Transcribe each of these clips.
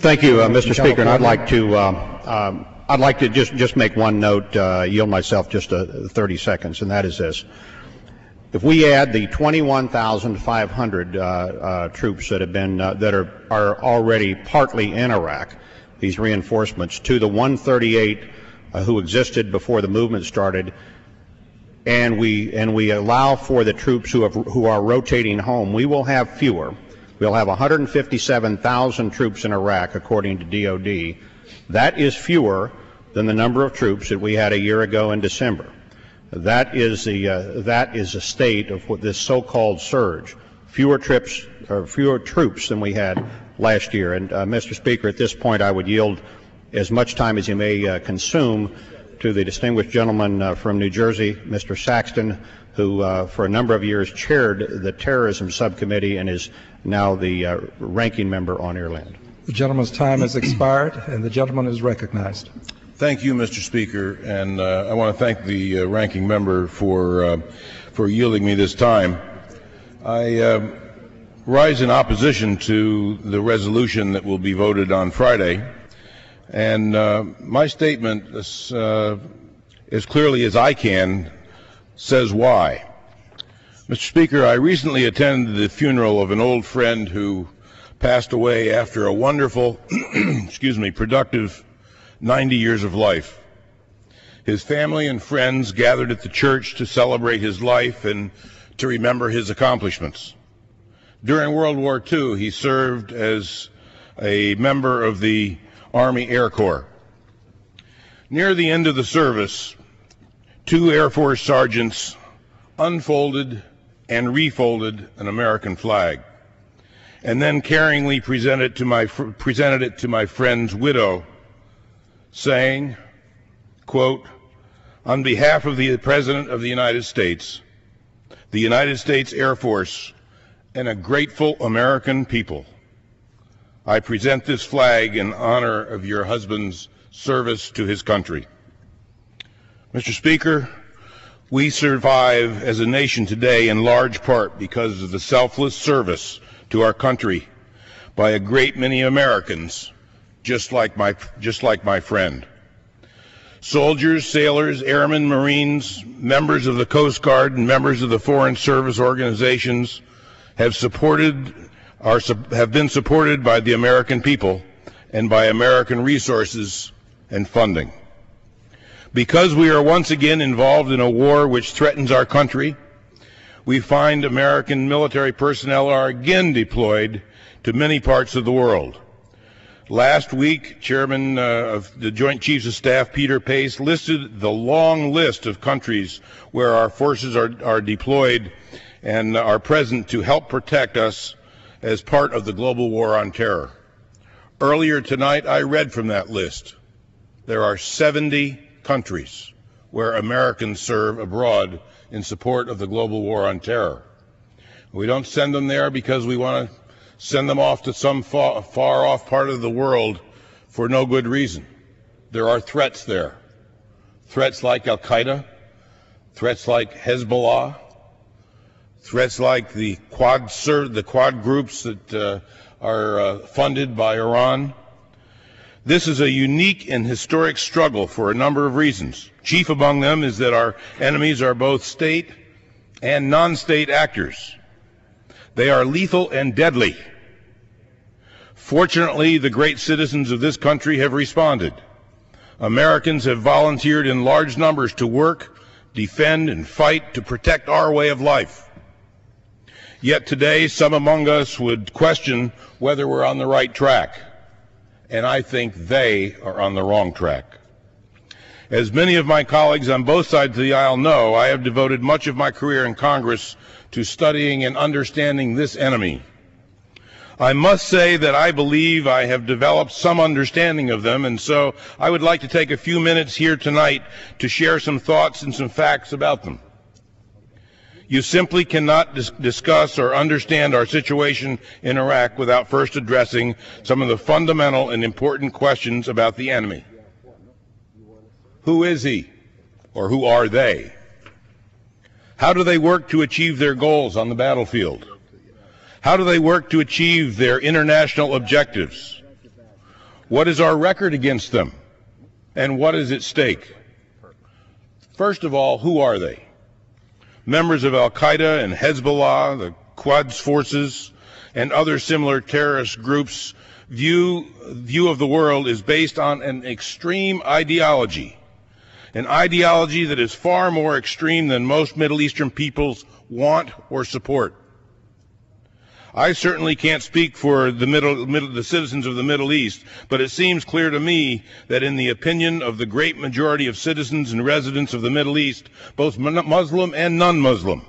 Thank you, Mr. Speaker, and I'd like to just make one note, yield myself just 30 seconds, and that is this. If we add the 21,500 troops that have been are already partly in Iraq, these reinforcements, to the 138 who existed before the movement started, and we allow for the troops who are rotating home, we will have fewer. We'll have 157,000 troops in Iraq, according to DOD. That is fewer than the number of troops that we had a year ago in December. That is the state of what this so-called surge. Fewer troops than we had last year. And Mr. Speaker, at this point, I would yield as much time as you may consume to the distinguished gentleman from New Jersey, Mr. Saxton, who for a number of years chaired the terrorism subcommittee and is now the ranking member on Ireland. The gentleman's time has expired, and the gentleman is recognized. Thank you, Mr. Speaker, and I want to thank the ranking member for yielding me this time. I rise in opposition to the resolution that will be voted on Friday, and my statement, as clearly as I can, says why. Mr. Speaker, I recently attended the funeral of an old friend who passed away after a wonderful, productive 90 years of life. His family and friends gathered at the church to celebrate his life and to remember his accomplishments. During World War II, he served as a member of the Army Air Corps. Near the end of the service, 2 Air Force sergeants unfolded and refolded an American flag, and then caringly presented it to my friend's widow, saying, quote, "On behalf of the President of the United States Air Force, and a grateful American people, I present this flag in honor of your husband's service to his country." Mr. Speaker, we survive as a nation today in large part because of the selfless service to our country by a great many Americans, just like my friend. Soldiers, sailors, airmen, Marines, members of the Coast Guard, and members of the Foreign Service organizations have been supported by the American people and by American resources and funding. Because we are once again involved in a war which threatens our country, we find American military personnel are again deployed to many parts of the world. Last week, Chairman of the Joint Chiefs of Staff, Peter Pace, listed the long list of countries where our forces are deployed and are present to help protect us as part of the global war on terror. Earlier tonight, I read from that list. There are 70 countries where Americans serve abroad in support of the global war on terror. We don't send them there because we want to send them off to some far off part of the world for no good reason. There are threats there. Threats like Al-Qaeda, threats like Hezbollah, threats like the Quad groups that are funded by Iran. This is a unique and historic struggle for a number of reasons. Chief among them is that our enemies are both state and non-state actors. They are lethal and deadly. Fortunately, the great citizens of this country have responded. Americans have volunteered in large numbers to work, defend, and fight to protect our way of life. Yet today, some among us would question whether we're on the right track. And I think they are on the wrong track. As many of my colleagues on both sides of the aisle know, I have devoted much of my career in Congress to studying and understanding this enemy. I must say that I believe I have developed some understanding of them, and so I would like to take a few minutes here tonight to share some thoughts and some facts about them. You simply cannot discuss or understand our situation in Iraq without first addressing some of the fundamental and important questions about the enemy. Who is he, or who are they? How do they work to achieve their goals on the battlefield? How do they work to achieve their international objectives? What is our record against them? And what is at stake? First of all, who are they? Members of Al-Qaeda and Hezbollah, the Quds forces, and other similar terrorist groups' view of the world is based on an extreme ideology, an ideology that is far more extreme than most Middle Eastern peoples want or support. I certainly can't speak for the citizens of the Middle East, but it seems clear to me that in the opinion of the great majority of citizens and residents of the Middle East, both Muslim and non-Muslim,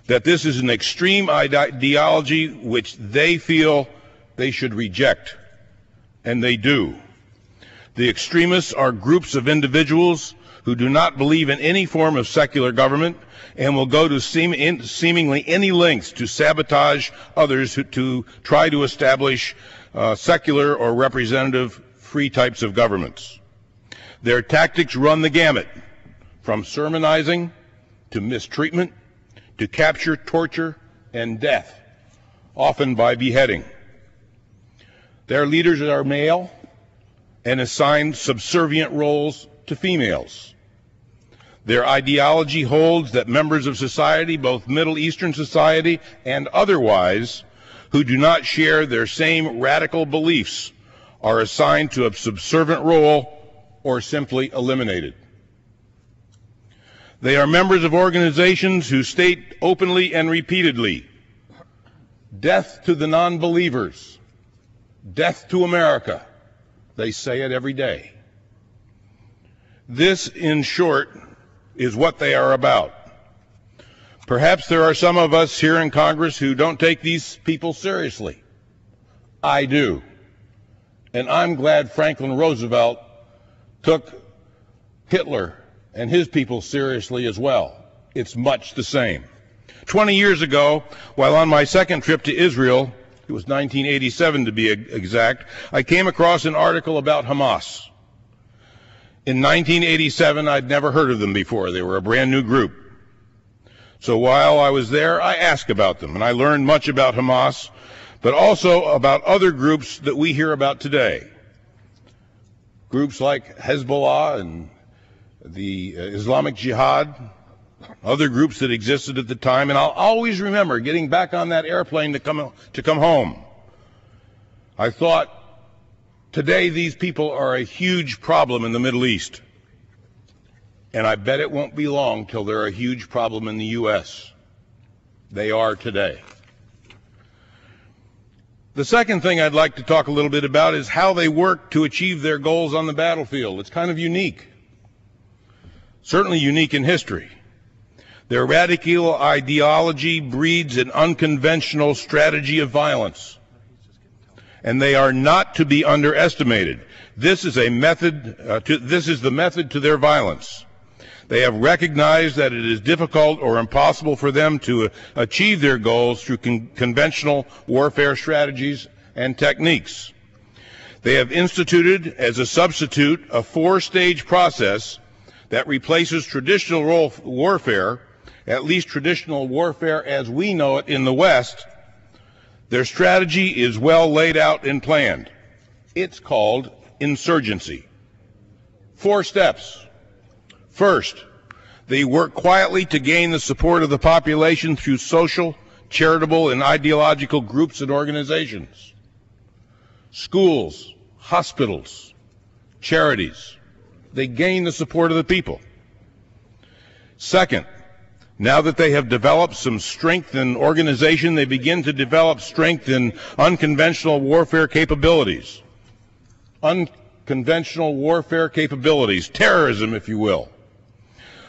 that this is an extreme ideology which they feel they should reject, and they do. The extremists are groups of individuals who do not believe in any form of secular government and will go to seemingly any lengths to sabotage others to try to establish secular or representative free types of governments. Their tactics run the gamut, from sermonizing to mistreatment to capture, torture, and death, often by beheading. Their leaders are male and assign subservient roles to females. Their ideology holds that members of society, both Middle Eastern society and otherwise, who do not share their same radical beliefs are assigned to a subservient role or simply eliminated. They are members of organizations who state openly and repeatedly, "Death to the non-believers, death to America." They say it every day. This, in short, is what they are about. Perhaps there are some of us here in Congress who don't take these people seriously. I do. And I'm glad Franklin Roosevelt took Hitler and his people seriously as well. It's much the same. 20 years ago, while on my second trip to Israel, it was 1987 to be exact, I came across an article about Hamas. In 1987, I'd never heard of them before. They were a brand new group. So while I was there, I asked about them, and I learned much about Hamas, but also about other groups that we hear about today. Groups like Hezbollah and the Islamic Jihad, other groups that existed at the time, and I'll always remember getting back on that airplane to come home. I thought, today these people are a huge problem in the Middle East, and I bet it won't be long till they're a huge problem in the U.S. They are today. The second thing I'd like to talk a little bit about is how they work to achieve their goals on the battlefield. It's kind of unique, certainly unique in history. Their radical ideology breeds an unconventional strategy of violence, and they are not to be underestimated. This is the method to their violence. They have recognized that it is difficult or impossible for them to achieve their goals through conventional warfare strategies and techniques. They have instituted as a substitute a four-stage process that replaces traditional warfare, at least traditional warfare as we know it in the West. Their strategy is well laid out and planned. It's called insurgency. 4 steps. First, they work quietly to gain the support of the population through social, charitable, and ideological groups and organizations. Schools, hospitals, charities. They gain the support of the people. Second, now that they have developed some strength in organization, they begin to develop strength in unconventional warfare capabilities. Unconventional warfare capabilities, terrorism, if you will,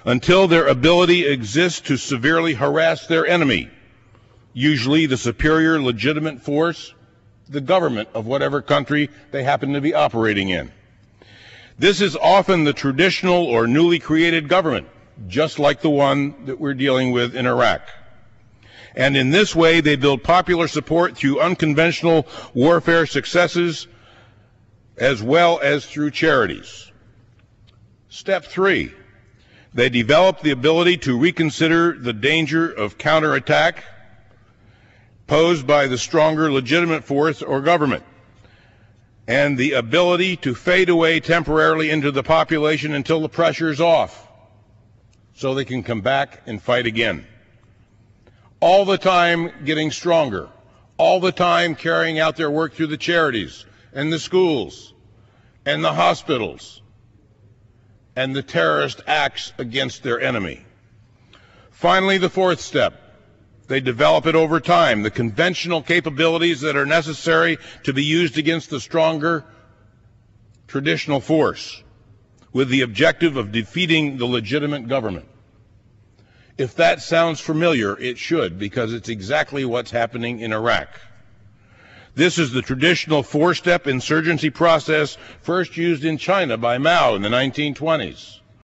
until their ability exists to severely harass their enemy, usually the superior legitimate force, the government of whatever country they happen to be operating in. This is often the traditional or newly created government, just like the one that we're dealing with in Iraq. And in this way, they build popular support through unconventional warfare successes as well as through charities. Step 3, they develop the ability to reconsider the danger of counterattack posed by the stronger legitimate force or government. and the ability to fade away temporarily into the population until the pressure is off, so they can come back and fight again. All the time getting stronger, all the time carrying out their work through the charities and the schools and the hospitals and the terrorist acts against their enemy. Finally, the fourth step. They develop it over time, the conventional capabilities that are necessary to be used against the stronger traditional force, with the objective of defeating the legitimate government. If that sounds familiar, it should, because it's exactly what's happening in Iraq. This is the traditional four-step insurgency process first used in China by Mao in the 1920s.